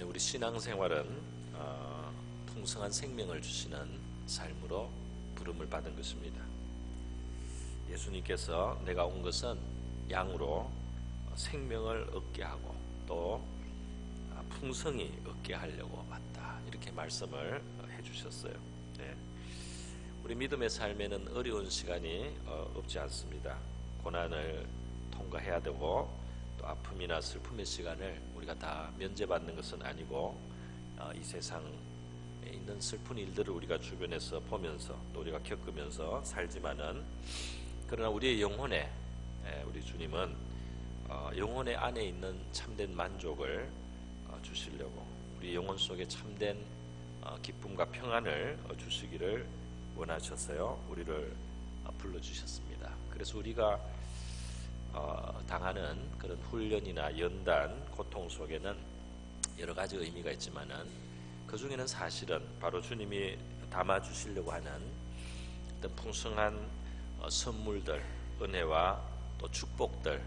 우리 신앙생활은 풍성한 생명을 주시는 삶으로 부름을 받은 것입니다. 예수님께서 내가 온 것은 양으로 생명을 얻게 하고 또 풍성히 얻게 하려고 왔다, 이렇게 말씀을 해주셨어요. 네. 우리 믿음의 삶에는 어려운 시간이 없지 않습니다. 고난을 통과해야 되고 또 아픔이나 슬픔의 시간을 우리가 다 면제받는 것은 아니고 이 세상에 있는 슬픈 일들을 우리가 주변에서 보면서 또 우리가 겪으면서 살지만은, 그러나 우리의 영혼에 우리 주님은 영혼의 안에 있는 참된 만족을 주시려고 우리 영혼 속에 참된 기쁨과 평안을 주시기를 원하셨어요. 우리를 불러주셨습니다. 그래서 우리가 당하는 그런 훈련이나 연단, 고통 속에는 여러 가지 의미가 있지만은 그 중에는 사실은 바로 주님이 담아 주시려고 하는 어떤 풍성한 선물들, 은혜와 또 축복들,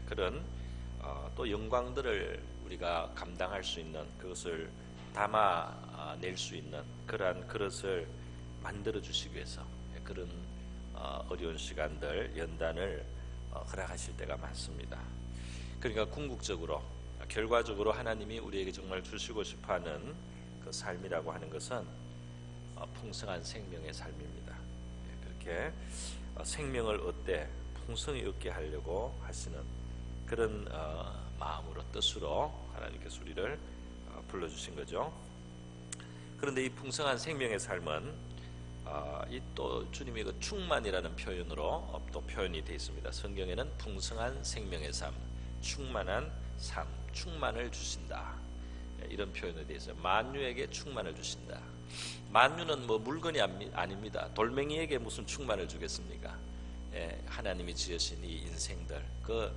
그런 또 영광들을 우리가 감당할 수 있는, 그것을 담아낼 수 있는 그러한 그릇을 만들어 주시기 위해서 그런 어려운 시간들, 연단을 허락하실 때가 많습니다. 그러니까 궁극적으로, 결과적으로 하나님이 우리에게 정말 주시고 싶어하는 그 삶이라고 하는 것은 풍성한 생명의 삶입니다. 그렇게 생명을 얻되 풍성히 얻게 하려고 하시는 그런 마음으로, 뜻으로 하나님께서 우리를 불러주신 거죠. 그런데 이 풍성한 생명의 삶은 이 또 주님의 그 충만이라는 표현으로 또 표현이 되어 있습니다. 성경에는 풍성한 생명의 삶, 충만한 삶, 충만을 주신다, 이런 표현이 되어 있어요. 만유에게 충만을 주신다. 만유는 뭐 물건이 아닙니다. 돌멩이에게 무슨 충만을 주겠습니까? 하나님이 지으신 이 인생들, 그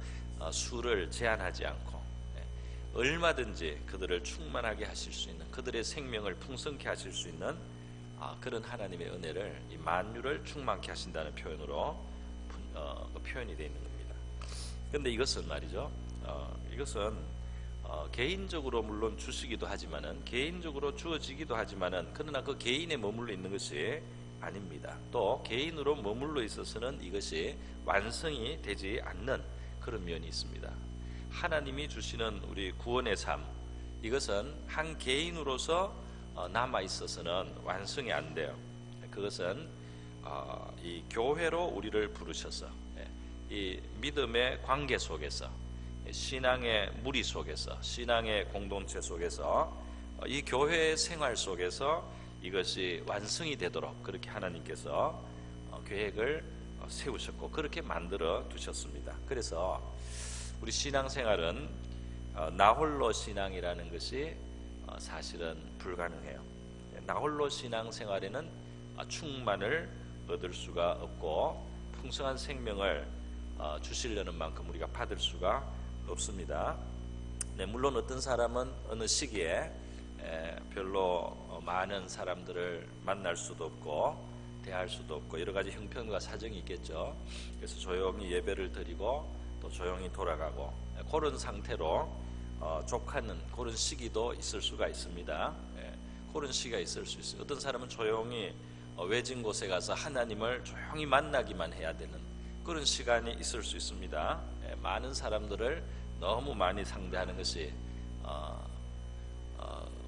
수를 제한하지 않고 얼마든지 그들을 충만하게 하실 수 있는, 그들의 생명을 풍성케 하실 수 있는 그런 하나님의 은혜를, 이 만유를 충만케 하신다는 표현으로 표현이 되어 있는 겁니다. 그런데 이것은 말이죠, 이것은 개인적으로 물론 주시기도 하지만은, 개인적으로 주어지기도 하지만은, 그러나 그 개인에 머물러 있는 것이 아닙니다. 또 개인으로 머물러 있어서는 이것이 완성이 되지 않는 그런 면이 있습니다. 하나님이 주시는 우리 구원의 삶, 이것은 한 개인으로서 남아 있어서는 완성이 안 돼요. 그것은 이 교회로 우리를 부르셔서, 이 믿음의 관계 속에서, 신앙의 무리 속에서, 신앙의 공동체 속에서, 이 교회의 생활 속에서 이것이 완성이 되도록 그렇게 하나님께서 계획을 세우셨고 그렇게 만들어 두셨습니다. 그래서 우리 신앙생활은 나홀로 신앙이라는 것이 사실은 불가능해요. 나홀로 신앙생활에는 충만을 얻을 수가 없고 풍성한 생명을 주시려는 만큼 우리가 받을 수가 없습니다. 물론 어떤 사람은 어느 시기에 별로 많은 사람들을 만날 수도 없고 대할 수도 없고 여러 가지 형편과 사정이 있겠죠. 그래서 조용히 예배를 드리고 또 조용히 돌아가고, 그런 상태로 족하는 그런 시기도 있을 수가 있습니다. 그런 시기가 있을 수 있어요. 어떤 사람은 조용히 외진 곳에 가서 하나님을 조용히 만나기만 해야 되는 그런 시간이 있을 수 있습니다. 많은 사람들을 너무 많이 상대하는 것이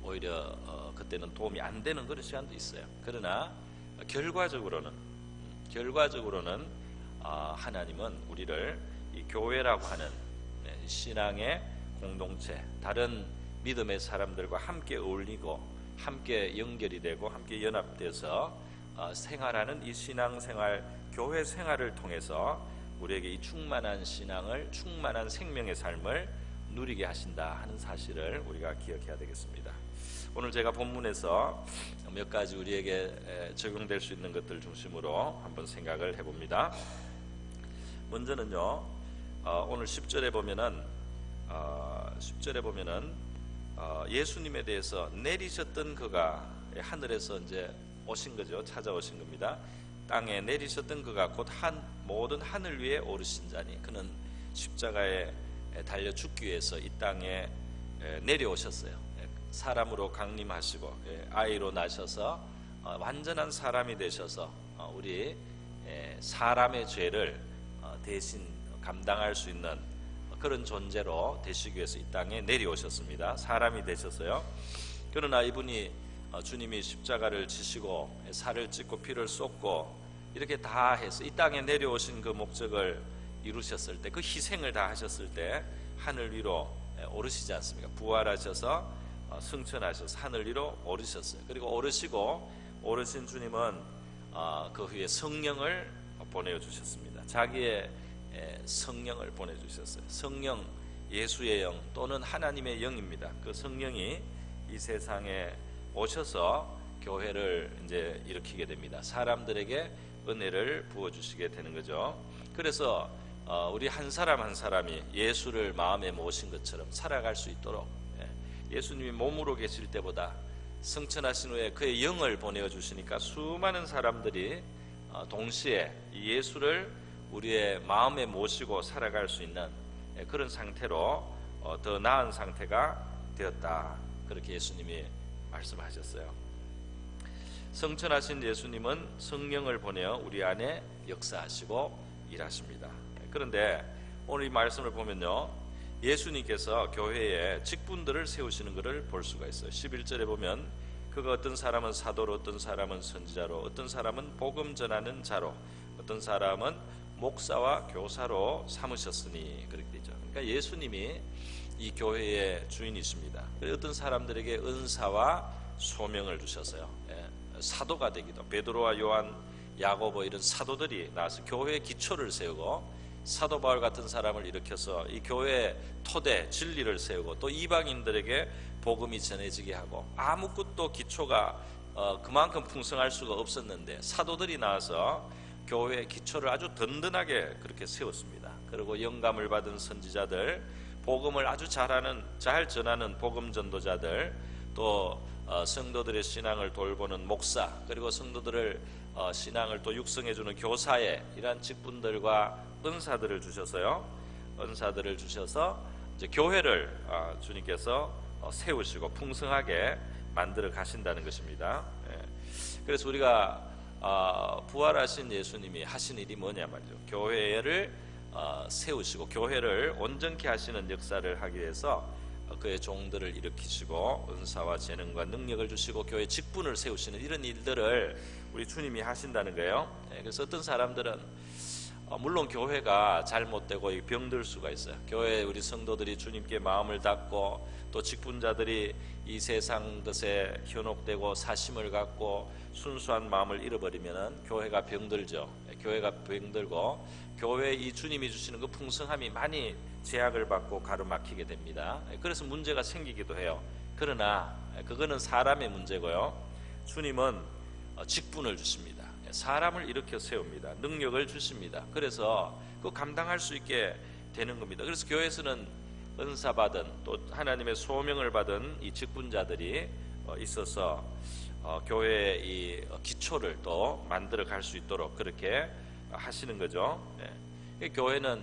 오히려 그때는 도움이 안 되는 그런 시간도 있어요. 그러나 결과적으로는 하나님은 우리를 이 교회라고 하는 신앙의 공동체, 다른 믿음의 사람들과 함께 어울리고 함께 연결이 되고 함께 연합돼서 생활하는 이 신앙생활, 교회 생활을 통해서 우리에게 이 충만한 신앙을, 충만한 생명의 삶을 누리게 하신다 하는 사실을 우리가 기억해야 되겠습니다. 오늘 제가 본문에서 몇 가지 우리에게 적용될 수 있는 것들 중심으로 한번 생각을 해봅니다. 먼저는요, 오늘 10절에 보면은 예수님에 대해서 내리셨던 그가 하늘에서 이제 오신 거죠. 찾아오신 겁니다. 땅에 내리셨던 그가 곧 모든 하늘 위에 오르신 자니, 그는 십자가에 달려 죽기 위해서 이 땅에 내려오셨어요. 사람으로 강림하시고 아이로 나셔서 완전한 사람이 되셔서 우리 사람의 죄를 대신 감당할 수 있는 그런 존재로 되시기 위해서 이 땅에 내려오셨습니다. 사람이 되셨어요. 그러나 이분이 주님이 십자가를 지시고 살을 찢고 피를 쏟고 이렇게 다 해서 이 땅에 내려오신 그 목적을 이루셨을 때, 그 희생을 다 하셨을 때 하늘 위로 오르시지 않습니까? 부활하셔서 승천하셔서 하늘 위로 오르셨어요. 그리고 오르신 주님은 그 후에 성령을 보내주셨습니다. 자기의 성령을 보내주셨어요. 성령, 예수의 영 또는 하나님의 영입니다. 그 성령이 이 세상에 오셔서 교회를 이제 일으키게 됩니다. 사람들에게 은혜를 부어주시게 되는 거죠. 그래서 우리 한 사람 한 사람이 예수를 마음에 모신 것처럼 살아갈 수 있도록, 예수님이 몸으로 계실 때보다 승천하신 후에 그의 영을 보내주시니까 수많은 사람들이 동시에 예수를 우리의 마음에 모시고 살아갈 수 있는 그런 상태로 더 나은 상태가 되었다. 그렇게 예수님이 말씀하셨어요. 승천하신 예수님은 성령을 보내어 우리 안에 역사하시고 일하십니다. 그런데 오늘 이 말씀을 보면요, 예수님께서 교회에 직분들을 세우시는 것을 볼 수가 있어요. 11절에 보면 그가 어떤 사람은 사도로, 어떤 사람은 선지자로, 어떤 사람은 복음 전하는 자로, 어떤 사람은 목사와 교사로 삼으셨으니, 그렇게 되죠. 그러니까 예수님이 이 교회의 주인이십니다. 어떤 사람들에게 은사와 소명을 주셨어요. 사도가 되기도, 베드로와 요한, 야고보 이런 사도들이 나와서 교회의 기초를 세우고, 사도 바울 같은 사람을 일으켜서 이 교회의 토대 진리를 세우고, 또 이방인들에게 복음이 전해지게 하고, 아무것도 기초가 그만큼 풍성할 수가 없었는데 사도들이 나와서 교회의 기초를 아주 든든하게 그렇게 세웠습니다. 그리고 영감을 받은 선지자들, 복음을 아주 잘 전하는 복음 전도자들, 또 성도들의 신앙을 돌보는 목사, 그리고 성도들을 신앙을 또 육성해주는 교사의 이러한 직분들과 은사들을 주셔서요, 은사들을 주셔서 이제 교회를 주님께서 세우시고 풍성하게 만들어 가신다는 것입니다. 그래서 우리가 부활하신 예수님이 하신 일이 뭐냐 말이죠. 교회를 세우시고 교회를 온전케 하시는 역사를 하기 위해서 그의 종들을 일으키시고 은사와 재능과 능력을 주시고 교회 직분을 세우시는 이런 일들을 우리 주님이 하신다는 거예요. 그래서 어떤 사람들은 물론 교회가 잘못되고 병들 수가 있어요. 교회 우리 성도들이 주님께 마음을 닫고, 또 직분자들이 이 세상 것에 현혹되고 사심을 갖고 순수한 마음을 잃어버리면 교회가 병들죠. 교회가 병들고 교회에 이 주님이 주시는 그 풍성함이 많이 제약을 받고 가로막히게 됩니다. 그래서 문제가 생기기도 해요. 그러나 그거는 사람의 문제고요, 주님은 직분을 주십니다. 사람을 일으켜 세웁니다. 능력을 주십니다. 그래서 그 감당할 수 있게 되는 겁니다. 그래서 교회에서는 은사 받은, 또 하나님의 소명을 받은 이 직분자들이 있어서 교회의 이 기초를 또 만들어 갈 수 있도록 그렇게 하시는 거죠. 교회는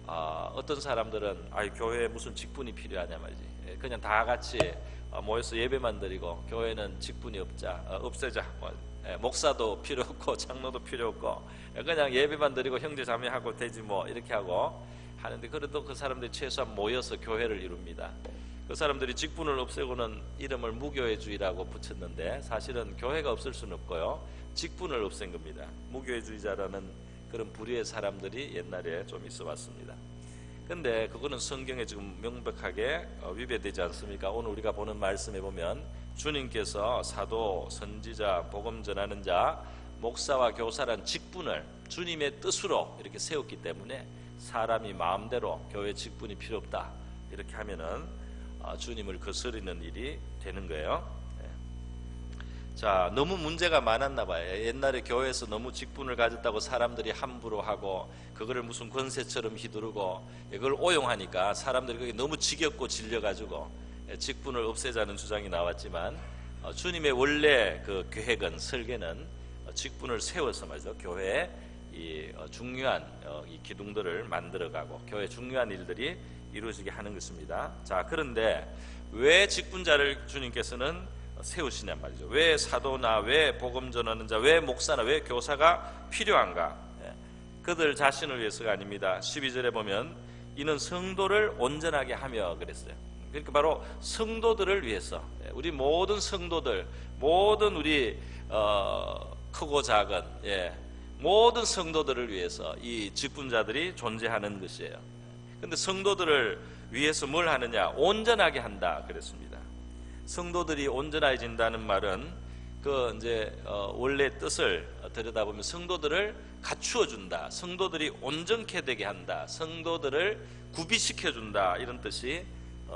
어떤 사람들은 교회에 무슨 직분이 필요하냐 말이지, 그냥 다 같이 모여서 예배만 드리고 교회는 직분이 없애자, 목사도 필요 없고 장로도 필요 없고 그냥 예배만 드리고 형제 자매하고 되지 뭐, 이렇게 하고 하는데, 그래도 그 사람들이 최소한 모여서 교회를 이룹니다. 그 사람들이 직분을 없애고는 이름을 무교회주의라고 붙였는데, 사실은 교회가 없을 수는 없고요, 직분을 없앤 겁니다. 무교회주의자라는 그런 부류의 사람들이 옛날에 좀 있어 왔습니다. 근데 그거는 성경에 지금 명백하게 위배되지 않습니까? 오늘 우리가 보는 말씀에 보면 주님께서 사도, 선지자, 복음 전하는 자, 목사와 교사란 직분을 주님의 뜻으로 이렇게 세웠기 때문에 사람이 마음대로 교회 직분이 필요 없다 이렇게 하면은 주님을 거스르는 일이 되는 거예요. 자, 너무 문제가 많았나 봐요. 옛날에 교회에서 너무 직분을 가졌다고 사람들이 함부로 하고 그거를 무슨 권세처럼 휘두르고 이걸 오용하니까 사람들이 그게 너무 지겹고 질려가지고 직분을 없애자는 주장이 나왔지만, 주님의 원래 그 계획은, 설계는 직분을 세워서 말이죠, 교회에 이 중요한 이 기둥들을 만들어가고 교회 중요한 일들이 이루어지게 하는 것입니다. 자, 그런데 왜 직분자를 주님께서는 세우시냔 말이죠. 왜 사도나 왜 복음 전하는 자, 왜 목사나 왜 교사가 필요한가? 그들 자신을 위해서가 아닙니다. 12절에 보면 이는 성도를 온전하게 하며 그랬어요. 그러니까 바로 성도들을 위해서, 우리 모든 성도들, 모든 우리 크고 작은 모든 성도들을 위해서 이 직분자들이 존재하는 것이에요. 그런데 성도들을 위해서 뭘 하느냐? 온전하게 한다 그랬습니다. 성도들이 온전해진다는 말은 그 이제 원래 뜻을 들여다보면 성도들을 갖추어 준다, 성도들이 온전케 되게 한다, 성도들을 구비시켜 준다, 이런 뜻이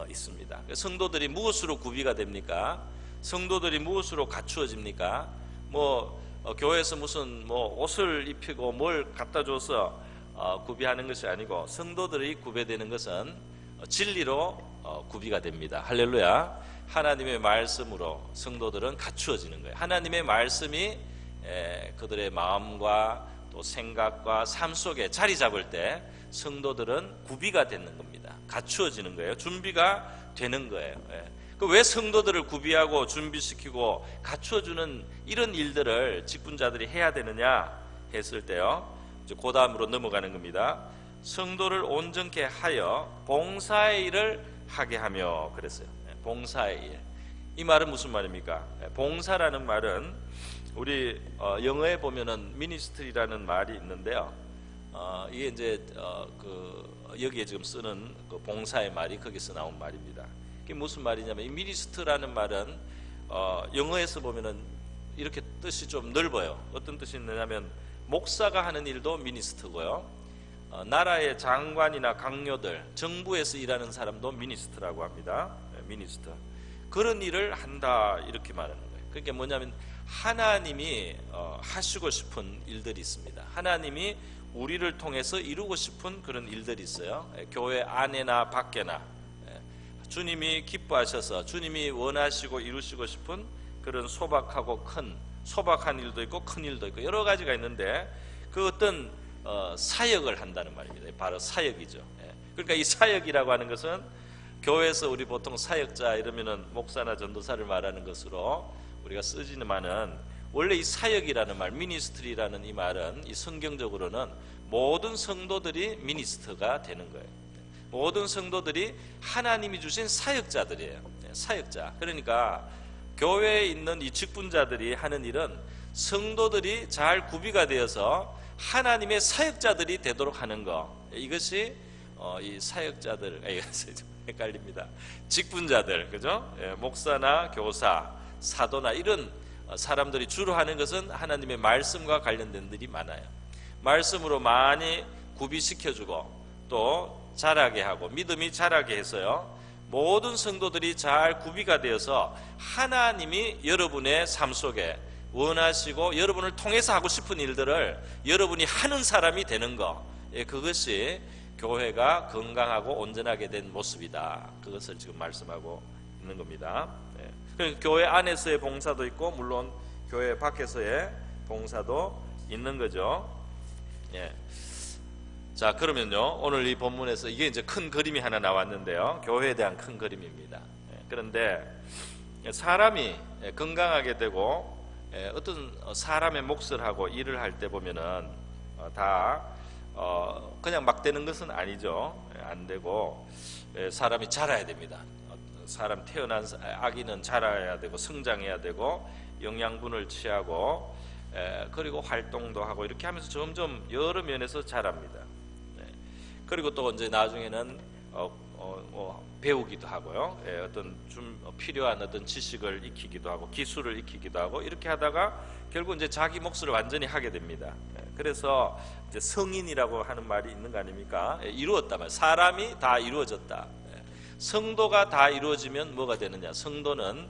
있습니다. 성도들이 무엇으로 구비가 됩니까? 성도들이 무엇으로 갖추어집니까? 교회에서 무슨 옷을 입히고 뭘 갖다 줘서 구비하는 것이 아니고, 성도들이 구비되는 것은 진리로 구비가 됩니다. 할렐루야. 하나님의 말씀으로 성도들은 갖추어지는 거예요. 하나님의 말씀이 그들의 마음과 또 생각과 삶 속에 자리 잡을 때 성도들은 구비가 되는 겁니다. 갖추어지는 거예요. 준비가 되는 거예요. 왜 성도들을 구비하고 준비시키고 갖추어주는 이런 일들을 직분자들이 해야 되느냐 했을 때요, 이제 그 다음으로 넘어가는 겁니다. 성도를 온전케 하여 봉사의 일을 하게 하며 그랬어요. 봉사의 일. 이 말은 무슨 말입니까? 봉사라는 말은 우리 영어에 보면은 미니스트리라는 말이 있는데요. 이게 이제 여기에 지금 쓰는 그 봉사의 말이 거기서 나온 말입니다. 이게 무슨 말이냐면, 이 미니스트라는 말은 영어에서 보면은 이렇게 뜻이 좀 넓어요. 어떤 뜻이 있느냐면, 목사가 하는 일도 미니스트고요, 나라의 장관이나 강요들, 정부에서 일하는 사람도 미니스트라고 합니다. 미니스트. 그런 일을 한다, 이렇게 말하는 거예요. 그게 뭐냐면 하나님이 하시고 싶은 일들이 있습니다. 하나님이 우리를 통해서 이루고 싶은 그런 일들이 있어요. 교회 안에나 밖에나 주님이 기뻐하셔서 주님이 원하시고 이루시고 싶은 그런 소박한 일도 있고 큰 일도 있고 여러 가지가 있는데, 그 어떤 사역을 한다는 말입니다. 바로 사역이죠. 그러니까 이 사역이라고 하는 것은, 교회에서 우리 보통 사역자 이러면은 목사나 전도사를 말하는 것으로 우리가 쓰지만은, 원래 이 사역이라는 말, 미니스트리라는 이 말은 이 성경적으로는 모든 성도들이 미니스터가 되는 거예요. 모든 성도들이 하나님이 주신 사역자들이에요. 사역자. 그러니까 교회에 있는 이 직분자들이 하는 일은 성도들이 잘 구비가 되어서 하나님의 사역자들이 되도록 하는 거, 이것이 이 사역자들, 헷갈립니다. 직분자들, 그죠? 목사나 교사, 사도나 이런 사람들이 주로 하는 것은 하나님의 말씀과 관련된 일이 많아요. 말씀으로 많이 구비시켜주고 또 자라게 하고 믿음이 자라게 해서요, 모든 성도들이 잘 구비가 되어서 하나님이 여러분의 삶 속에 원하시고 여러분을 통해서 하고 싶은 일들을 여러분이 하는 사람이 되는 거, 그것이 교회가 건강하고 온전하게 된 모습이다. 그것을 지금 말씀하고 있는 겁니다. 교회 안에서의 봉사도 있고 물론 교회 밖에서의 봉사도 있는 거죠. 자, 그러면요, 오늘 이 본문에서 이게 이제 큰 그림이 하나 나왔는데요, 교회에 대한 큰 그림입니다. 그런데 사람이 건강하게 되고 어떤 사람의 몫을 하고 일을 할 때 보면은 다 그냥 막 되는 것은 아니죠. 안 되고 사람이 자라야 됩니다. 사람 태어난 아기는 자라야 되고 성장해야 되고 영양분을 취하고 그리고 활동도 하고 이렇게 하면서 점점 여러 면에서 자랍니다. 그리고 또 이제 나중에는 배우기도 하고요. 어떤 좀 필요한 어떤 지식을 익히기도 하고 기술을 익히기도 하고 이렇게 하다가 결국 이제 자기 몫을 완전히 하게 됩니다. 그래서 이제 성인이라고 하는 말이 있는 거 아닙니까? 이루었다 말. 사람이 다 이루어졌다. 성도가 다 이루어지면 뭐가 되느냐? 성도는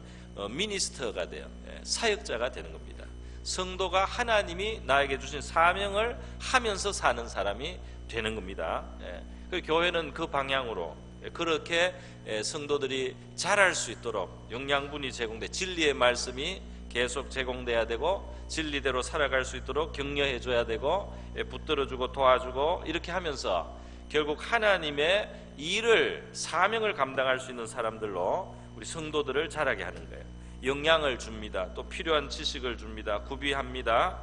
미니스터가 돼요. 사역자가 되는 겁니다. 성도가 하나님이 나에게 주신 사명을 하면서 사는 사람이 되는 겁니다. 그 교회는 그 방향으로 그렇게 성도들이 자랄 수 있도록 영양분이 제공돼 진리의 말씀이 계속 제공돼야 되고 진리대로 살아갈 수 있도록 격려해 줘야 되고 붙들어주고 도와주고 이렇게 하면서 결국 하나님의 일을 사명을 감당할 수 있는 사람들로 우리 성도들을 자라게 하는 거예요. 영향을 줍니다. 또 필요한 지식을 줍니다. 구비합니다.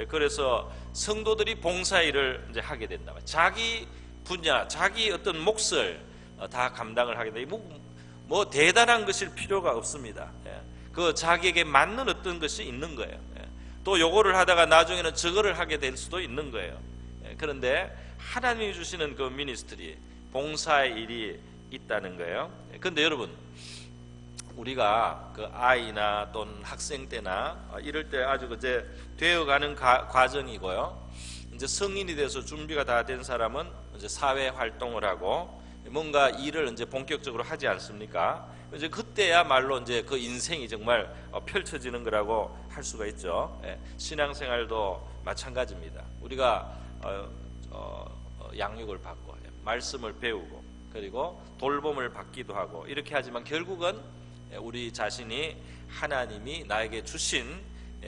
그래서 성도들이 봉사 일을 이제 하게 된다. 자기 분야, 자기 어떤 몫을 다 감당을 하게 돼. 뭐 대단한 것일 필요가 없습니다. 그 자기에게 맞는 어떤 것이 있는 거예요. 또 요거를 하다가 나중에는 저거를 하게 될 수도 있는 거예요. 그런데 하나님이 주시는 그 미니스트리, 봉사의 일이 있다는 거예요. 그런데 여러분, 우리가 그 아이나 또는 학생 때나 이럴 때 아주 이제 되어가는 과정이고요. 이제 성인이 돼서 준비가 다 된 사람은 이제 사회 활동을 하고 뭔가 일을 이제 본격적으로 하지 않습니까? 이제 그때야말로 이제 그 인생이 정말 펼쳐지는 거라고 할 수가 있죠. 신앙생활도 마찬가지입니다. 우리가 양육을 받고 말씀을 배우고 그리고 돌봄을 받기도 하고 이렇게 하지만 결국은 우리 자신이 하나님이 나에게 주신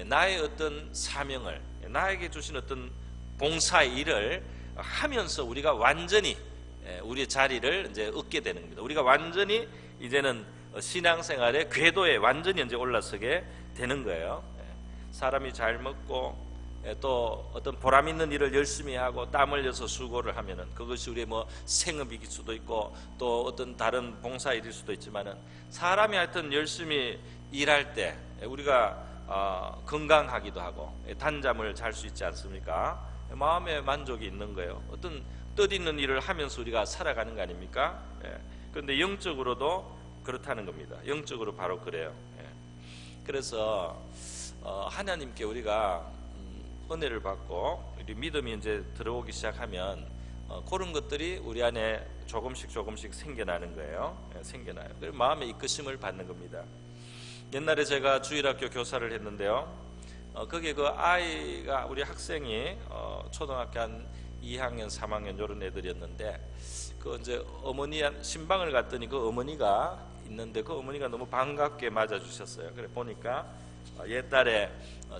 나의 어떤 사명을, 나에게 주신 어떤 봉사의 일을 하면서 우리가 완전히 우리의 자리를 이제 얻게 되는 겁니다. 우리가 완전히 이제는 신앙생활의 궤도에 완전히 이제 올라서게 되는 거예요. 사람이 잘 먹고 또 어떤 보람 있는 일을 열심히 하고 땀 흘려서 수고를 하면은 그것이 우리의 뭐 생업일 수도 있고 또 어떤 다른 봉사일일 수도 있지만은 사람이 하여튼 열심히 일할 때 우리가 건강하기도 하고 단잠을 잘 수 있지 않습니까? 마음의 만족이 있는 거예요. 어떤 뜻있는 일을 하면서 우리가 살아가는 거 아닙니까? 그런데 영적으로도 그렇다는 겁니다. 영적으로 바로 그래요. 그래서 하나님께 우리가 은혜를 받고 우리 믿음이 이제 들어오기 시작하면 그런 것들이 우리 안에 조금씩 생겨나는 거예요. 생겨나요. 그래서 마음의 이끄심을 받는 겁니다. 옛날에 제가 주일학교 교사를 했는데요. 거기에 그 아이가 우리 학생이 초등학교 한 2학년, 3학년 이런 애들이었는데 그 이제 어머니 신방을 갔더니 그 어머니가 있는데 그 어머니가 너무 반갑게 맞아주셨어요. 그래 보니까 옛날에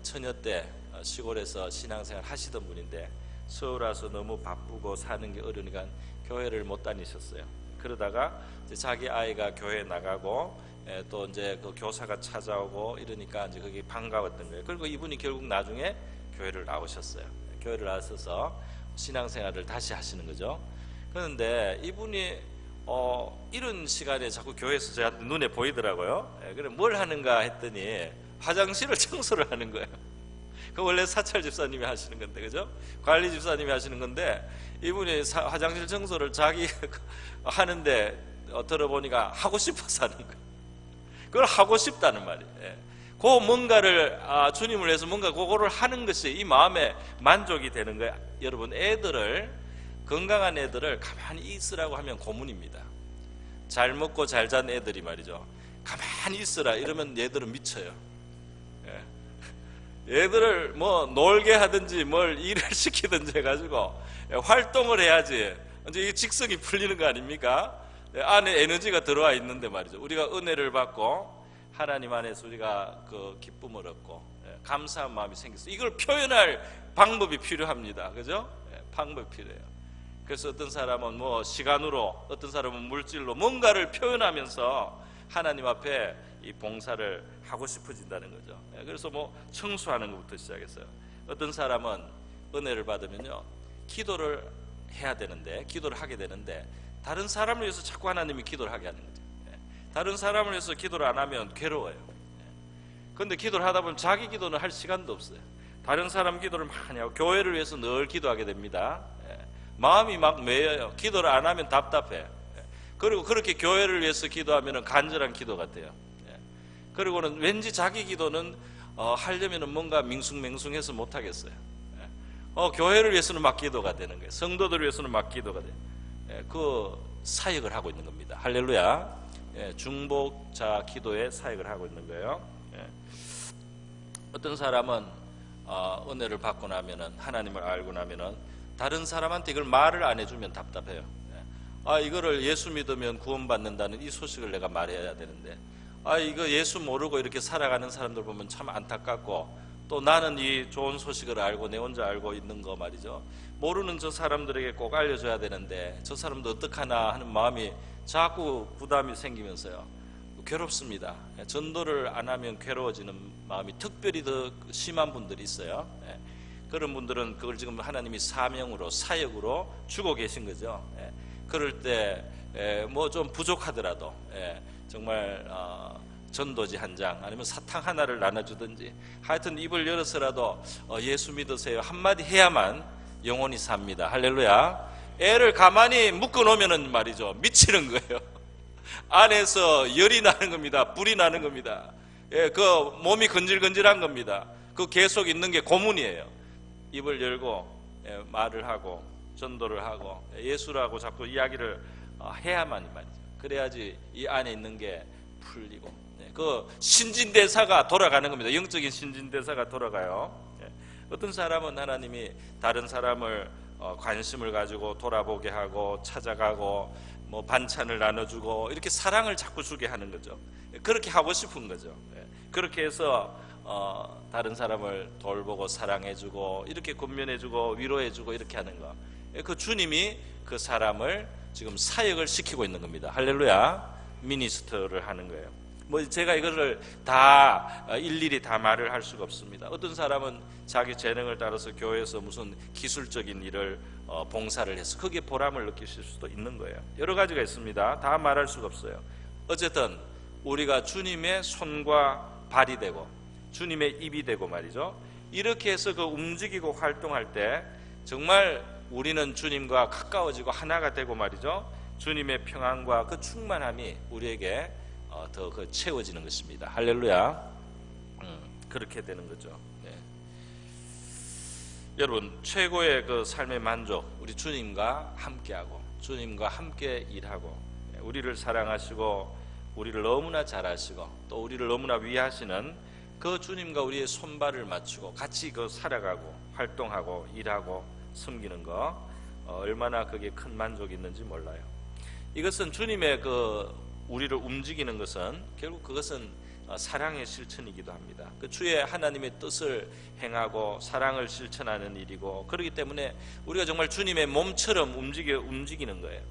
처녀 때 시골에서 신앙생활 하시던 분인데 서울 와서 너무 바쁘고 사는 게 어려우니까 교회를 못 다니셨어요. 그러다가 이제 자기 아이가 교회 나가고 또 이제 그 교사가 찾아오고 이러니까 이제 그게 반가웠던 거예요. 그리고 이분이 결국 나중에 교회를 나오셨어요. 교회를 나서서 신앙생활을 다시 하시는 거죠. 그런데 이분이 이런 시간에 자꾸 교회에서 제가 눈에 보이더라고요. 그래 뭘 하는가 했더니 화장실을 청소를 하는 거예요. 그 원래 사찰 집사님이 하시는 건데, 그죠? 관리 집사님이 하시는 건데 이분이 화장실 청소를 자기 하는데 들어보니까 하고 싶어서 하는 거예요. 그걸 하고 싶다는 말이에요. 그 뭔가를 주님을 위해서 뭔가 그거를 하는 것이 이 마음에 만족이 되는 거예요. 여러분, 건강한 애들을 가만히 있으라고 하면 고문입니다. 잘 먹고 잘 잔 애들이 말이죠, 가만히 있으라 이러면 얘들은 미쳐요. 얘들을 뭐 놀게 하든지 뭘 일을 시키든지 해가지고 활동을 해야지 이제 이 직성이 풀리는 거 아닙니까? 안에 에너지가 들어와 있는데 말이죠, 우리가 은혜를 받고 하나님 안에서 우리가 그 기쁨을 얻고 감사한 마음이 생겼어요. 이걸 표현할 방법이 필요합니다. 그죠? 방법이 필요해요. 그래서 어떤 사람은 뭐 시간으로, 어떤 사람은 물질로 뭔가를 표현하면서 하나님 앞에 이 봉사를 하고 싶어진다는 거죠. 그래서 뭐 청소하는 것부터 시작했어요. 어떤 사람은 은혜를 받으면요, 기도를 해야 되는데, 기도를 하게 되는데 다른 사람을 위해서 자꾸 하나님이 기도를 하게 하는 거죠. 다른 사람을 위해서 기도를 안 하면 괴로워요. 그런데 기도를 하다 보면 자기 기도는 할 시간도 없어요. 다른 사람 기도를 많이 하고 교회를 위해서 늘 기도하게 됩니다. 마음이 막 메여요. 기도를 안 하면 답답해. 그리고 그렇게 교회를 위해서 기도하면 간절한 기도 같아요. 그리고는 왠지 자기 기도는 하려면 뭔가 밍숭맹숭해서 못하겠어요. 교회를 위해서는 막 기도가 되는 거예요. 성도들을 위해서는 막 기도가 돼요. 그 사역을 하고 있는 겁니다. 할렐루야. 중복자 기도의 사역을 하고 있는 거예요. 어떤 사람은 은혜를 받고 나면은, 하나님을 알고 나면은 다른 사람한테 이걸 말을 안 해주면 답답해요. 이거를 예수 믿으면 구원받는다는 이 소식을 내가 말해야 되는데 이거 예수 모르고 이렇게 살아가는 사람들 보면 참 안타깝고, 또 나는 이 좋은 소식을 알고 내 혼자 알고 있는 거 말이죠. 모르는 저 사람들에게 꼭 알려줘야 되는데 저 사람도 어떡하나 하는 마음이 자꾸 부담이 생기면서요, 괴롭습니다. 전도를 안 하면 괴로워지는 마음이 특별히 더 심한 분들이 있어요. 그런 분들은 그걸 지금 하나님이 사명으로, 사역으로 주고 계신 거죠. 그럴 때 뭐 좀 부족하더라도 정말 전도지 한 장 아니면 사탕 하나를 나눠주든지, 하여튼 입을 열어서라도 예수 믿으세요 한마디 해야만 영혼이 삽니다. 할렐루야. 애를 가만히 묶어놓으면 말이죠, 미치는 거예요. 안에서 열이 나는 겁니다. 불이 나는 겁니다. 그 몸이 건질건질한 겁니다. 그 계속 있는 게 고문이에요. 입을 열고 말을 하고 전도를 하고 예수라고 자꾸 이야기를 해야만 말이죠. 그래야지 이 안에 있는 게 풀리고 그 신진대사가 돌아가는 겁니다. 영적인 신진대사가 돌아가요. 어떤 사람은 하나님이 다른 사람을 관심을 가지고 돌아보게 하고 찾아가고 뭐 반찬을 나눠주고 이렇게 사랑을 자꾸 주게 하는 거죠. 그렇게 하고 싶은 거죠. 그렇게 해서 다른 사람을 돌보고 사랑해주고 이렇게 권면해주고 위로해주고 이렇게 하는 거, 그 주님이 그 사람을 지금 사역을 시키고 있는 겁니다. 할렐루야. 미니스터를 하는 거예요. 뭐 제가 이거를 다 일일이 다 말을 할 수가 없습니다. 어떤 사람은 자기 재능을 따라서 교회에서 무슨 기술적인 일을 봉사를 해서 거기에 보람을 느끼실 수도 있는 거예요. 여러 가지가 있습니다. 다 말할 수가 없어요. 어쨌든 우리가 주님의 손과 발이 되고 주님의 입이 되고 말이죠. 이렇게 해서 그 움직이고 활동할 때 정말 우리는 주님과 가까워지고 하나가 되고 말이죠. 주님의 평안과 그 충만함이 우리에게 더 채워지는 것입니다. 할렐루야. 그렇게 되는 거죠. 여러분, 최고의 그 삶의 만족, 우리 주님과 함께하고 주님과 함께 일하고 우리를 사랑하시고 우리를 너무나 잘 아시고 또 우리를 너무나 위하시는 그 주님과 우리의 손발을 맞추고 같이 그 살아가고 활동하고 일하고 섬기는 거, 얼마나 그게 큰 만족이 있는지 몰라요. 이것은 주님의 그 우리를 움직이는 것은 결국 그것은 사랑의 실천이기도 합니다. 그 주의 하나님의 뜻을 행하고 사랑을 실천하는 일이고, 그렇기 때문에 우리가 정말 주님의 몸처럼 움직이는 거예요.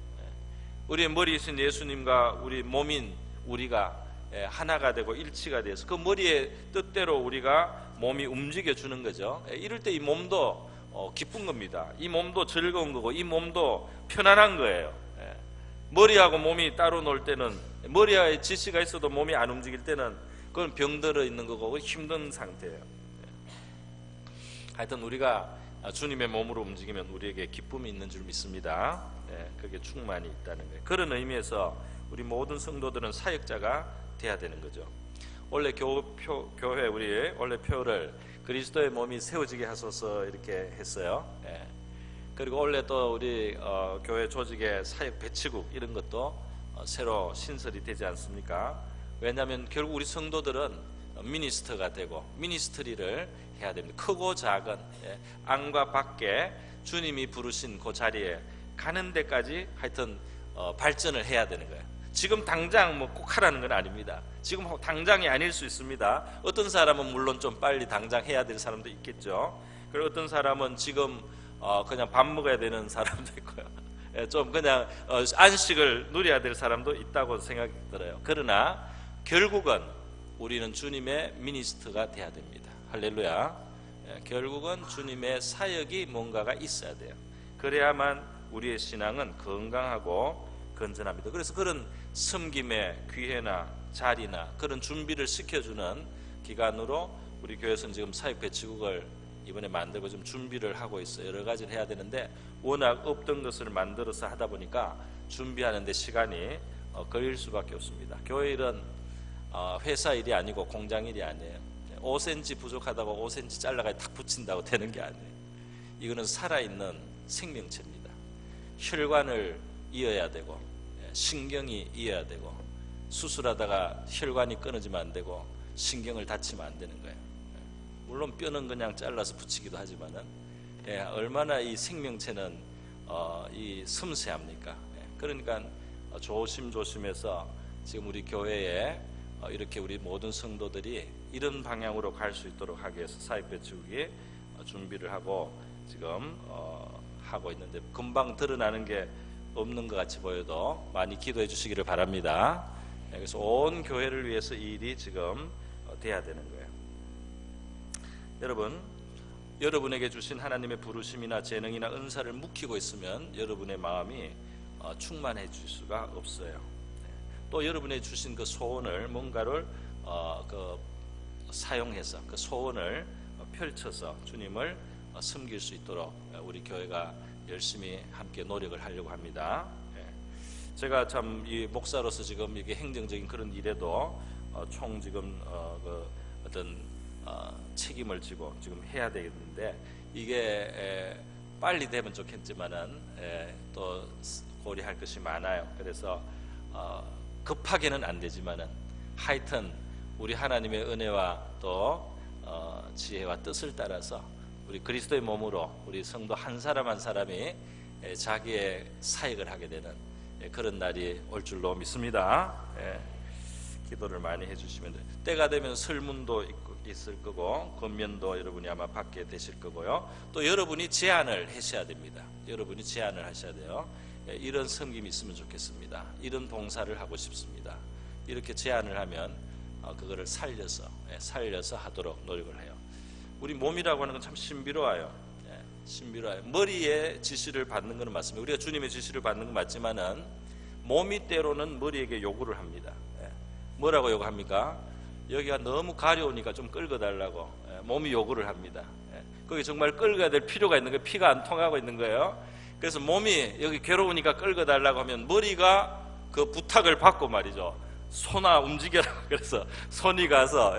우리의 머리이신 예수님과 우리 몸인 우리가 하나가 되고 일치가 돼서 그 머리의 뜻대로 우리가 몸이 움직여 주는 거죠. 이럴 때 이 몸도 기쁜 겁니다. 이 몸도 즐거운 거고 이 몸도 편안한 거예요. 머리하고 몸이 따로 놀 때는, 머리에 지시가 있어도 몸이 안 움직일 때는 그건 병들어 있는 거고 힘든 상태예요. 하여튼 우리가 주님의 몸으로 움직이면 우리에게 기쁨이 있는 줄 믿습니다. 그게 충만이 있다는 거예요. 그런 의미에서 우리 모든 성도들은 사역자가 돼야 되는 거죠. 원래 교회 우리 원래 표를 그리스도의 몸이 세워지게 하소서 이렇게 했어요. 그리고 원래 또 우리 교회 조직의 사역 배치국 이런 것도 새로 신설이 되지 않습니까? 왜냐하면 결국 우리 성도들은 미니스터가 되고 미니스트리를 해야 됩니다. 크고 작은 안과 밖에 주님이 부르신 그 자리에 가는 데까지 하여튼 발전을 해야 되는 거예요. 지금 당장 뭐 꼭 하라는 건 아닙니다. 지금 당장이 아닐 수 있습니다. 어떤 사람은 물론 좀 빨리 당장 해야 될 사람도 있겠죠. 그리고 어떤 사람은 지금 그냥 밥 먹어야 되는 사람도 있고요. 좀 그냥 안식을 누려야 될 사람도 있다고 생각이 들어요. 그러나 결국은 우리는 주님의 미니스터가 돼야 됩니다. 할렐루야. 결국은 주님의 사역이 뭔가가 있어야 돼요. 그래야만 우리의 신앙은 건강하고 건전합니다. 그래서 그런 섬김의 기회나 자리나 그런 준비를 시켜주는 기간으로 우리 교회에서는 지금 사역 배치국을 이번에 만들고 좀 준비를 하고 있어요. 여러 가지를 해야 되는데 워낙 없던 것을 만들어서 하다 보니까 준비하는데 시간이 걸릴 수밖에 없습니다. 교회 일은 회사 일이 아니고 공장 일이 아니에요. 5cm 부족하다고 5cm 잘라가지고 탁 붙인다고 되는 게 아니에요. 이거는 살아있는 생명체입니다. 혈관을 이어야 되고 신경이 이어야 되고 수술하다가 혈관이 끊어지면 안 되고 신경을 다치면 안 되는 거예요. 물론 뼈는 그냥 잘라서 붙이기도 하지만은 얼마나 이 생명체는 이 섬세합니까? 그러니까 조심조심해서 지금 우리 교회에 이렇게 우리 모든 성도들이 이런 방향으로 갈 수 있도록 하기 위해서 사역배치국이 준비를 하고 지금 하고 있는데, 금방 드러나는 게 없는 것 같이 보여도 많이 기도해 주시기를 바랍니다. 그래서 온 교회를 위해서 이 일이 지금 돼야 되는 거예요. 여러분, 여러분에게 주신 하나님의 부르심이나 재능이나 은사를 묵히고 있으면 여러분의 마음이 충만해질 수가 없어요. 또 여러분의 주신 그 소원을 뭔가를 사용해서 그 소원을 펼쳐서 주님을 섬길 수 있도록 우리 교회가 열심히 함께 노력을 하려고 합니다. 제가 참 이 목사로서 지금 이게 행정적인 그런 일에도 총 지금 어떤 책임을 지고 지금 해야 되겠는데, 이게 빨리 되면 좋겠지만은 또 고려할 것이 많아요. 그래서 급하게는 안 되지만은 하여튼 우리 하나님의 은혜와 또 지혜와 뜻을 따라서 우리 그리스도의 몸으로 우리 성도 한 사람 한 사람이 자기의 사역을 하게 되는 그런 날이 올 줄로 믿습니다. 기도를 많이 해주시면 돼요. 때가 되면 설문도 있을 거고 권면도 여러분이 아마 받게 되실 거고요. 또 여러분이 제안을 하셔야 됩니다. 여러분이 제안을 하셔야 돼요. 이런 섬김이 있으면 좋겠습니다. 이런 봉사를 하고 싶습니다. 이렇게 제안을 하면 그거를 살려서 하도록 노력을 해요. 우리 몸이라고 하는 건 참 신비로워요. 신비로워요. 머리의 지시를 받는 것은 맞습니다. 우리가 주님의 지시를 받는 건 맞지만은 몸이 때로는 머리에게 요구를 합니다. 뭐라고 요구합니까? 여기가 너무 가려우니까 좀 끌어달라고 몸이 요구를 합니다. 거기 정말 끌어야 될 필요가 있는 거예요. 피가 안 통하고 있는 거예요. 그래서 몸이 여기 괴로우니까 끌어달라고 하면 머리가 그 부탁을 받고 말이죠. 손아 움직여라. 그래서 손이 가서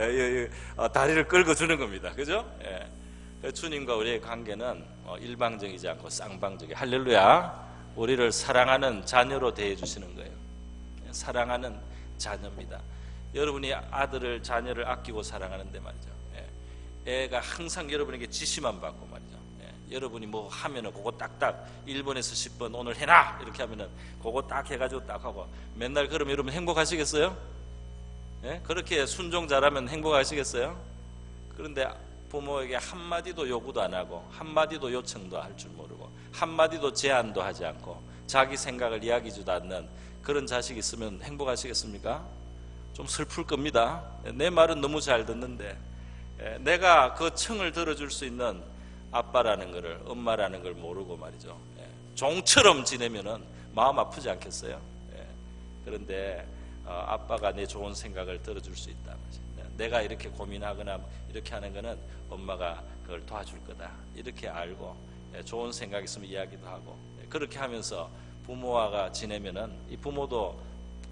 다리를 끌어주는 겁니다. 그죠? 주님과 우리의 관계는 일방적이지 않고 쌍방적이, 할렐루야. 우리를 사랑하는 자녀로 대해주시는 거예요. 사랑하는 자녀입니다. 여러분이 아들을 자녀를 아끼고 사랑하는데 말이죠. 애가 항상 여러분에게 지시만 받고 말이죠. 여러분이 뭐 하면은 그거 딱딱 1번에서 10번 오늘 해놔 이렇게 하면은 그거 딱 해가지고 딱 하고, 맨날 그러면 여러분 행복하시겠어요? 그렇게 순종 잘하면 행복하시겠어요? 그런데 부모에게 한마디도 요구도 안 하고 한마디도 요청도 할 줄 모르고 한마디도 제안도 하지 않고 자기 생각을 이야기지도 않는 그런 자식이 있으면 행복하시겠습니까? 좀 슬플 겁니다. 내 말은 너무 잘 듣는데 내가 그 청을 들어줄 수 있는 아빠라는 거를, 엄마라는 걸 모르고 말이죠. 종처럼 지내면은 마음 아프지 않겠어요? 그런데 아빠가 내 좋은 생각을 들어줄 수 있다. 내가 이렇게 고민하거나 이렇게 하는 거는 엄마가 그걸 도와줄 거다. 이렇게 알고 좋은 생각 있으면 이야기도 하고, 그렇게 하면서 부모와 지내면은 이 부모도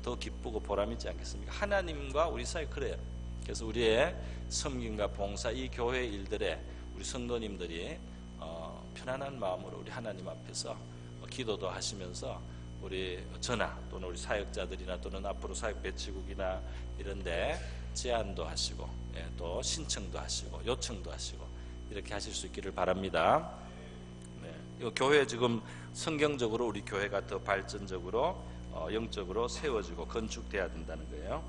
더 기쁘고 보람있지 않겠습니까? 하나님과 우리 사이 그래요. 그래서 우리의 섬김과 봉사, 이 교회 일들에 우리 성도님들이 편안한 마음으로 우리 하나님 앞에서 기도도 하시면서 우리 전하 또는 우리 사역자들이나 또는 앞으로 사역 배치국이나 이런데 제안도 하시고 또 신청도 하시고 요청도 하시고 이렇게 하실 수 있기를 바랍니다. 이 교회 지금 성경적으로 우리 교회가 더 발전적으로 영적으로 세워지고 건축돼야 된다는 거예요.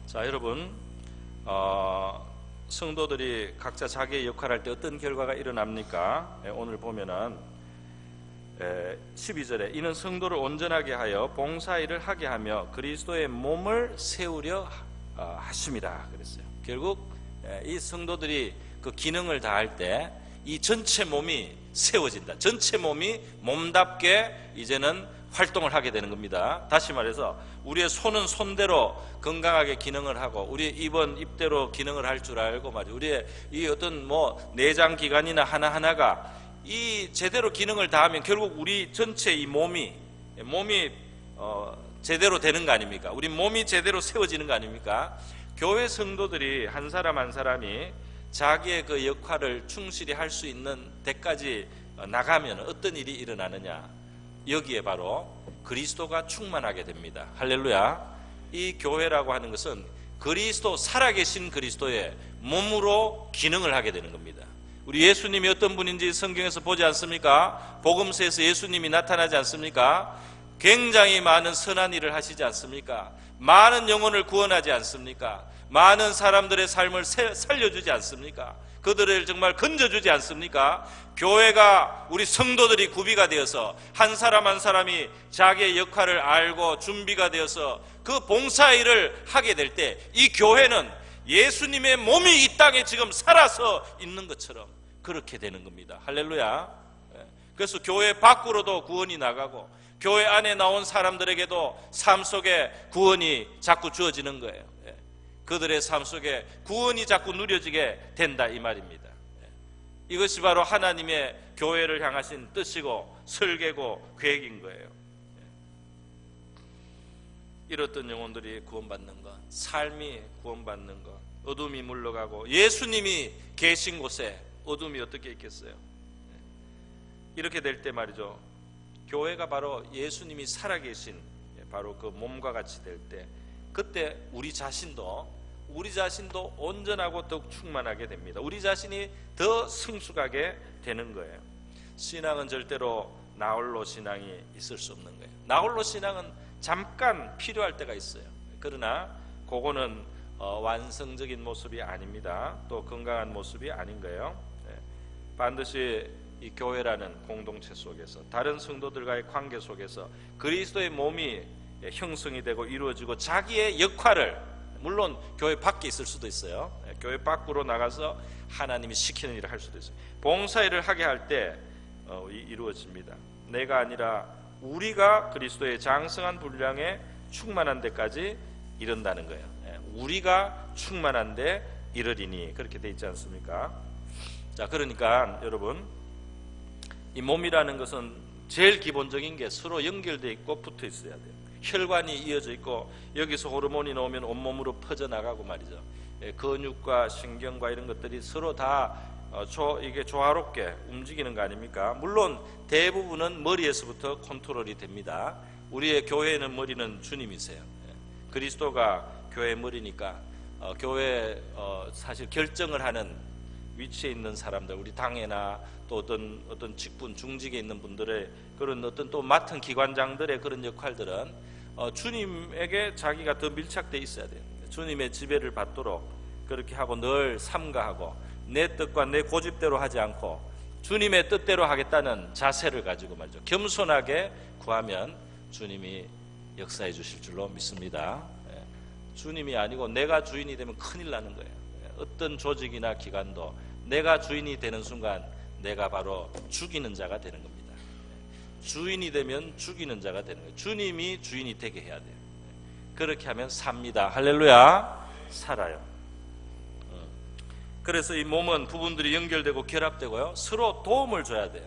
자, 여러분, 성도들이 각자 자기의 역할을 할 때 어떤 결과가 일어납니까? 오늘 보면은 12절에 이는 성도를 온전하게 하여 봉사일을 하게 하며 그리스도의 몸을 세우려 하심이라 그랬어요. 결국 이 성도들이 그 기능을 다할 때 이 전체 몸이 세워진다. 전체 몸이 몸답게 이제는 활동을 하게 되는 겁니다. 다시 말해서 우리의 손은 손대로 건강하게 기능을 하고 우리의 입은 입대로 기능을 할 줄 알고 말이죠. 우리의 이 어떤 뭐 내장 기관이나 하나하나가 이 제대로 기능을 다하면 결국 우리 전체 이 몸이 제대로 되는 거 아닙니까? 우리 몸이 제대로 세워지는 거 아닙니까? 교회 성도들이 한 사람 한 사람이 자기의 그 역할을 충실히 할 수 있는 데까지 나가면 어떤 일이 일어나느냐? 여기에 바로 그리스도가 충만하게 됩니다. 할렐루야. 이 교회라고 하는 것은 그리스도, 살아계신 그리스도의 몸으로 기능을 하게 되는 겁니다. 우리 예수님이 어떤 분인지 성경에서 보지 않습니까? 복음서에서 예수님이 나타나지 않습니까? 굉장히 많은 선한 일을 하시지 않습니까? 많은 영혼을 구원하지 않습니까? 많은 사람들의 삶을 살려주지 않습니까? 그들을 정말 건져주지 않습니까? 교회가, 우리 성도들이 구비가 되어서 한 사람 한 사람이 자기의 역할을 알고 준비가 되어서 그 봉사일을 하게 될 때 이 교회는 예수님의 몸이 이 땅에 지금 살아서 있는 것처럼 그렇게 되는 겁니다. 할렐루야. 그래서 교회 밖으로도 구원이 나가고 교회 안에 나온 사람들에게도 삶 속에 구원이 자꾸 주어지는 거예요. 그들의 삶 속에 구원이 자꾸 누려지게 된다 이 말입니다. 이것이 바로 하나님의 교회를 향하신 뜻이고 설계고 계획인 거예요. 잃었던 영혼들이 구원받는 것, 삶이 구원받는 것, 어둠이 물러가고 예수님이 계신 곳에 어둠이 어떻게 있겠어요? 이렇게 될 때 말이죠, 교회가 바로 예수님이 살아계신 바로 그 몸과 같이 될 때, 그때 우리 자신도 온전하고 더욱 충만하게 됩니다. 우리 자신이 더 성숙하게 되는 거예요. 신앙은 절대로 나홀로 신앙이 있을 수 없는 거예요. 나홀로 신앙은 잠깐 필요할 때가 있어요. 그러나 그거는 완성적인 모습이 아닙니다. 또 건강한 모습이 아닌 거예요. 반드시 이 교회라는 공동체 속에서, 다른 성도들과의 관계 속에서 그리스도의 몸이 형성이 되고 이루어지고 자기의 역할을, 물론 교회 밖에 있을 수도 있어요. 교회 밖으로 나가서 하나님이 시키는 일을 할 수도 있어요. 봉사일을 하게 할 때 이루어집니다. 내가 아니라 우리가 그리스도의 장성한 분량에 충만한 데까지 이른다는 거예요. 우리가 충만한 데 이르리니, 그렇게 돼 있지 않습니까? 자, 그러니까 여러분, 이 몸이라는 것은 제일 기본적인 게 서로 연결되어 있고 붙어 있어야 돼요. 혈관이 이어져 있고 여기서 호르몬이 나오면 온몸으로 퍼져나가고 말이죠. 근육과 신경과 이런 것들이 서로 다 이게 조화롭게 움직이는 거 아닙니까? 물론 대부분은 머리에서부터 컨트롤이 됩니다. 우리의 교회는 머리는 주님이세요. 그리스도가 교회 머리니까 교회 사실 결정을 하는 위치에 있는 사람들, 우리 당회나 또 어떤 직분, 중직에 있는 분들의 그런 어떤 또 맡은 기관장들의 그런 역할들은 주님에게 자기가 더 밀착되어 있어야 돼요. 주님의 지배를 받도록 그렇게 하고 늘 삼가하고 내 뜻과 내 고집대로 하지 않고 주님의 뜻대로 하겠다는 자세를 가지고 말이죠, 겸손하게 구하면 주님이 역사해 주실 줄로 믿습니다. 주님이 아니고 내가 주인이 되면 큰일 나는 거예요. 어떤 조직이나 기관도 내가 주인이 되는 순간 내가 바로 죽이는 자가 되는 겁니다. 주인이 되면 죽이는 자가 되는 거예요. 주님이 주인이 되게 해야 돼요. 그렇게 하면 삽니다. 할렐루야. 살아요. 그래서 이 몸은 부분들이 연결되고 결합되고요, 서로 도움을 줘야 돼요.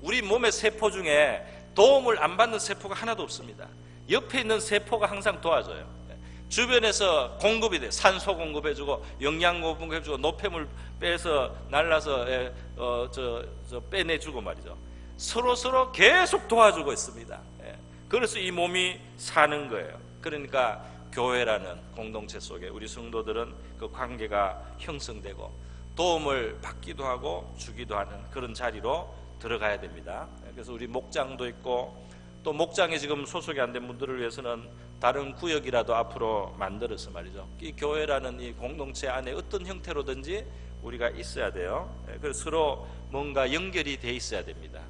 우리 몸의 세포 중에 도움을 안 받는 세포가 하나도 없습니다. 옆에 있는 세포가 항상 도와줘요. 주변에서 공급이 돼, 산소 공급해주고 영양 공급해주고 노폐물 빼서 날라서 빼내주고 말이죠. 서로 계속 도와주고 있습니다. 그래서 이 몸이 사는 거예요. 그러니까 교회라는 공동체 속에 우리 성도들은 그 관계가 형성되고 도움을 받기도 하고 주기도 하는 그런 자리로 들어가야 됩니다. 그래서 우리 목장도 있고, 또 목장에 지금 소속이 안 된 분들을 위해서는 다른 구역이라도 앞으로 만들어서 말이죠, 이 교회라는 이 공동체 안에 어떤 형태로든지 우리가 있어야 돼요. 그래서 서로 뭔가 연결이 돼 있어야 됩니다.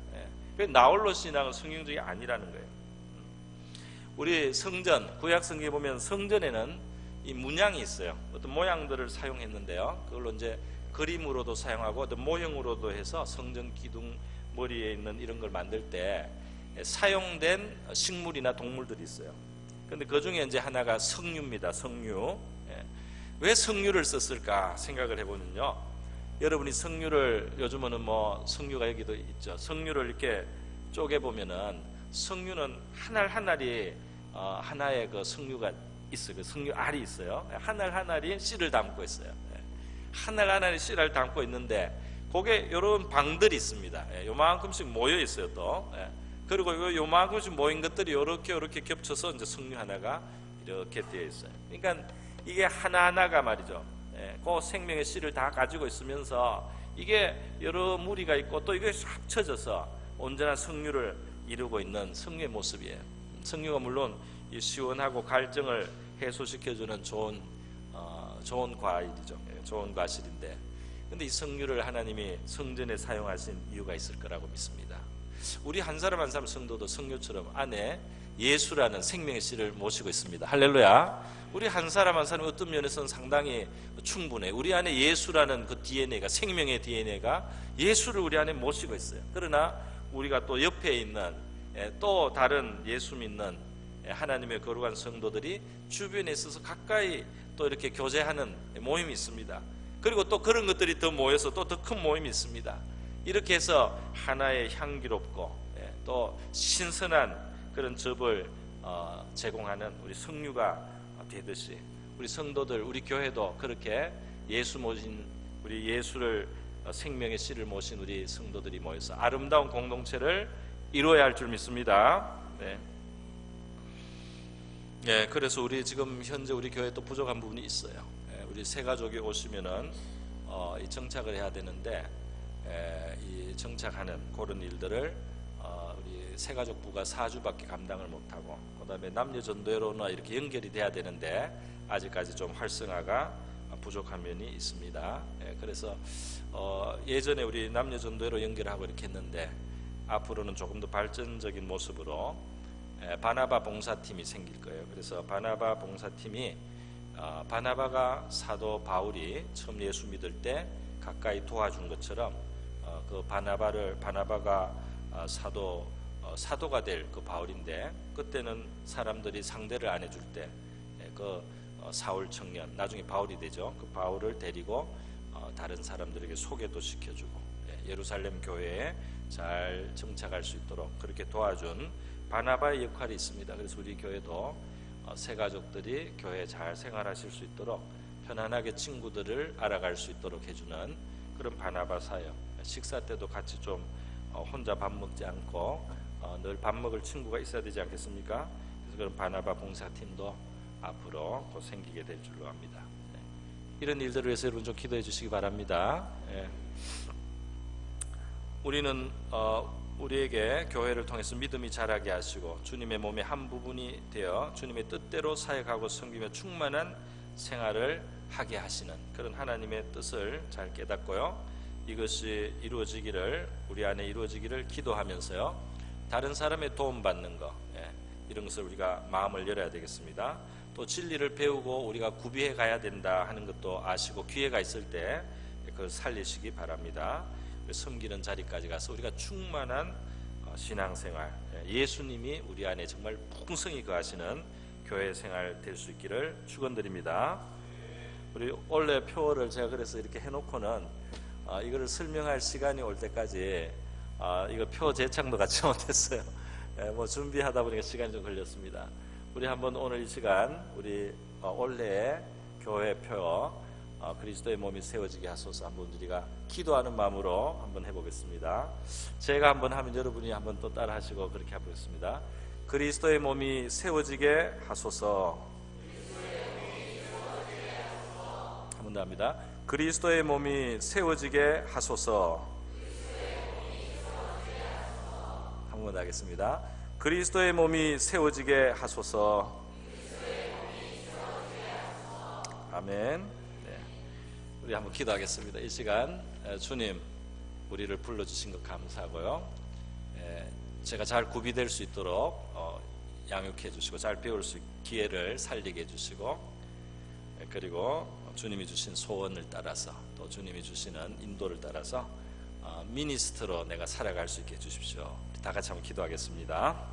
나홀로 신앙은 성경적이 아니라는 거예요. 우리 성전, 구약 성경에 보면 성전에는 이 문양이 있어요. 어떤 모양들을 사용했는데요, 그걸로 이제 그림으로도 사용하고 어떤 모형으로도 해서 성전 기둥 머리에 있는 이런 걸 만들 때 사용된 식물이나 동물들이 있어요. 근데 그 중에 이제 하나가 석류입니다. 석류. 왜 석류를 썼을까 생각을 해보면요, 여러분이 석류를, 요즘은 뭐 석류가 여기도 있죠. 석류를 이렇게 쪼개보면은 석류는 한 알 한 알이 하나의 그 석류가 있어요. 그 석류 알이 있어요. 한 알 한 알이 씨를 담고 있어요. 한 알 한 알이 씨를 담고 있는데 거기에 이런 방들이 있습니다. 요만큼씩 모여 있어요. 또 그리고 요만큼씩 모인 것들이 이렇게 겹쳐서 이제 석류 하나가 이렇게 되어 있어요. 그러니까 이게 하나하나가 말이죠, 그 생명의 씨를 다 가지고 있으면서 이게 여러 무리가 있고 또 이게 합쳐져서 온전한 석류를 이루고 있는 석류의 모습이에요. 성류가 물론 이 시원하고 갈증을 해소시켜주는 좋은 과일이죠. 좋은 과실인데, 근데 이 성류를 하나님이 성전에 사용하신 이유가 있을 거라고 믿습니다. 우리 한 사람 한 사람 성도도 성류처럼 안에 예수라는 생명의 씨를 모시고 있습니다. 할렐루야. 우리 한 사람 한 사람이 어떤 면에서는 상당히 충분해. 우리 안에 예수라는 그 DNA가, 생명의 DNA가 예수를 우리 안에 모시고 있어요. 그러나 우리가 또 옆에 있는 또 다른 예수 믿는 하나님의 거룩한 성도들이 주변에 있어서 가까이 또 이렇게 교제하는 모임이 있습니다. 그리고 또 그런 것들이 더 모여서 또 더 큰 모임이 있습니다. 이렇게 해서 하나의 향기롭고 또 신선한 그런 접을 제공하는 우리 성류가 되듯이, 우리 성도들, 우리 교회도 그렇게 예수 모신, 우리 예수를 생명의 씨를 모신 우리 성도들이 모여서 아름다운 공동체를 이루어야 할 줄 믿습니다. 그래서 우리 지금 현재 우리 교회에 또 부족한 부분이 있어요. 우리 새 가족이 오시면은 이 정착을 해야 되는데, 이 정착하는 그런 일들을 우리 새 가족부가 4주밖에 감당을 못하고, 그다음에 남녀 전도회로나 이렇게 연결이 돼야 되는데 아직까지 좀 활성화가 부족한 면이 있습니다. 그래서 예전에 우리 남녀 전도회로 연결하고 이렇게 했는데 앞으로는 조금 더 발전적인 모습으로 바나바 봉사팀이 생길 거예요. 그래서 바나바 봉사팀이 바나바가 사도 바울이 처음 예수 믿을 때 가까이 도와준 것처럼 그 바나바가 사도가 될 그 바울인데, 그때는 사람들이 상대를 안 해줄 때 그 사울 청년, 나중에 바울이 되죠. 그 바울을 데리고 다른 사람들에게 소개도 시켜주고 예루살렘 교회에 잘 정착할 수 있도록 그렇게 도와준 바나바의 역할이 있습니다. 그래서 우리 교회도 새 가족들이 교회에 잘 생활하실 수 있도록, 편안하게 친구들을 알아갈 수 있도록 해주는 그런 바나바 사역. 식사 때도 같이 좀 혼자 밥 먹지 않고 늘 밥 먹을 친구가 있어야 되지 않겠습니까? 그래서 그런 바나바 봉사팀도 앞으로 곧 생기게 될 줄로 압니다. 이런 일들을 위해서 여러분 좀 기도해 주시기 바랍니다. 우리는 우리에게 교회를 통해서 믿음이 자라게 하시고 주님의 몸의 한 부분이 되어 주님의 뜻대로 사역하고 섬기며 충만한 생활을 하게 하시는 그런 하나님의 뜻을 잘 깨닫고요, 이것이 이루어지기를, 우리 안에 이루어지기를 기도하면서요, 다른 사람의 도움받는 거, 이런 것을 우리가 마음을 열어야 되겠습니다. 또 진리를 배우고 우리가 구비해 가야 된다 하는 것도 아시고 기회가 있을 때 그걸 살리시기 바랍니다. 섬기는 자리까지 가서 우리가 충만한 신앙생활, 예수님이 우리 안에 정말 풍성히 거하시는 교회 생활 될 수 있기를 축원드립니다. 우리 원래 표를 제가 그래서 이렇게 해놓고는 이거를 설명할 시간이 올 때까지 이거 표 제창도 같이 못했어요. 뭐 준비하다 보니까 시간이 좀 걸렸습니다. 우리 한번 오늘 이 시간 우리 올해의 교회 표 그리스도의 몸이 세워지게 하소서 한번 우리가 기도하는 마음으로 한번 해보겠습니다. 제가 한번 하면 여러분이 한번 또 따라 하시고 그렇게 해보겠습니다. 그리스도의 몸이 세워지게 하소서. 한 번 더 합니다. 그리스도의 몸이 세워지게 하소서. 한 번 더 하겠습니다. 그리스도의 몸이 세워지게 하소서. 아멘. 우리 한번 기도하겠습니다. 이 시간 주님 우리를 불러주신 것 감사하고요, 제가 잘 구비될 수 있도록 양육해 주시고 잘 배울 수 기회를 살리게 해주시고, 그리고 주님이 주신 소원을 따라서 또 주님이 주시는 인도를 따라서 미니스트로 내가 살아갈 수 있게 해주십시오. 우리 다 같이 한번 기도하겠습니다.